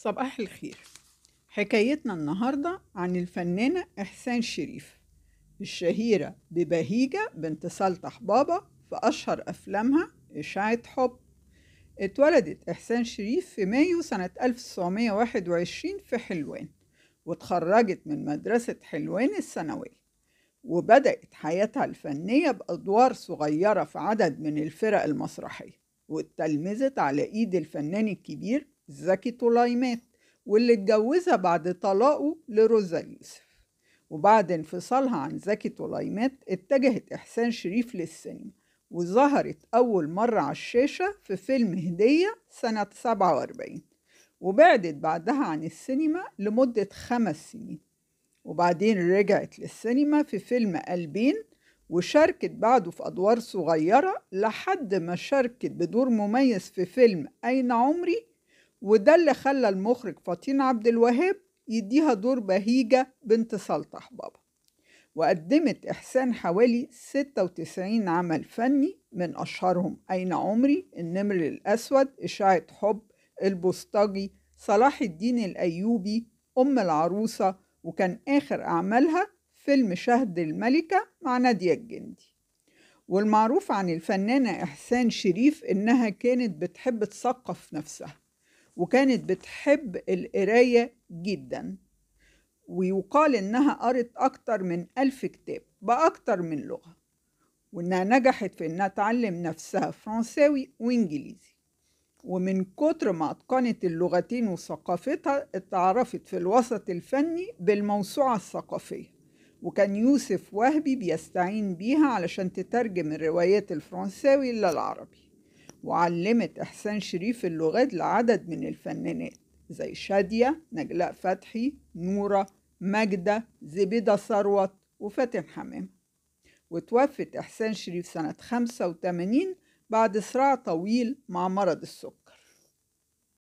صباح الخير. حكايتنا النهاردة عن الفنانة إحسان شريف الشهيرة ببهيجة بنت سلطح بابا في أشهر أفلامها إشاعة حب. اتولدت إحسان شريف في مايو سنة 1921 في حلوان، واتخرجت من مدرسة حلوان الثانوية، وبدأت حياتها الفنية بأدوار صغيرة في عدد من الفرق المسرحية، واتلمذت على إيد الفنان الكبير زكي طليمات، واللي اتجوزها بعد طلاقه لروزا اليوسف. وبعد انفصالها عن زكي طليمات اتجهت إحسان شريف للسينما، وظهرت أول مرة على الشاشة في فيلم هدية سنة 47، وبعدت بعدها عن السينما لمدة 5 سنين، وبعدين رجعت للسينما في فيلم قلبين، وشاركت بعده في أدوار صغيرة لحد ما شاركت بدور مميز في فيلم أين عمري، وده اللي خلى المخرج فطين عبد الوهاب يديها دور بهيجة بنت سلطح بابا. وقدمت إحسان حوالي 96 عمل فني، من أشهرهم أين عمري، النمر الأسود، إشاعة حب، البوسطجي، صلاح الدين الأيوبي، أم العروسة، وكان آخر أعمالها فيلم شهد الملكة مع نادية الجندي. والمعروف عن الفنانة إحسان شريف إنها كانت بتحب تثقف نفسها، وكانت بتحب القراية جدا، ويقال إنها قرت أكتر من 1000 كتاب بأكتر من لغة، وإنها نجحت في إنها تعلم نفسها فرنساوي وإنجليزي. ومن كتر ما أتقنت اللغتين وثقافتها اتعرفت في الوسط الفني بالموسوعة الثقافية، وكان يوسف وهبي بيستعين بيها علشان تترجم الروايات الفرنساوي للعربي. وعلمت إحسان شريف اللغات لعدد من الفنانات زي شادية، نجلاء فتحي، نورة، ماجدة، زبيدة ثروت، وفاتن حمام. وتوفت إحسان شريف سنة 85 بعد صراع طويل مع مرض السكر.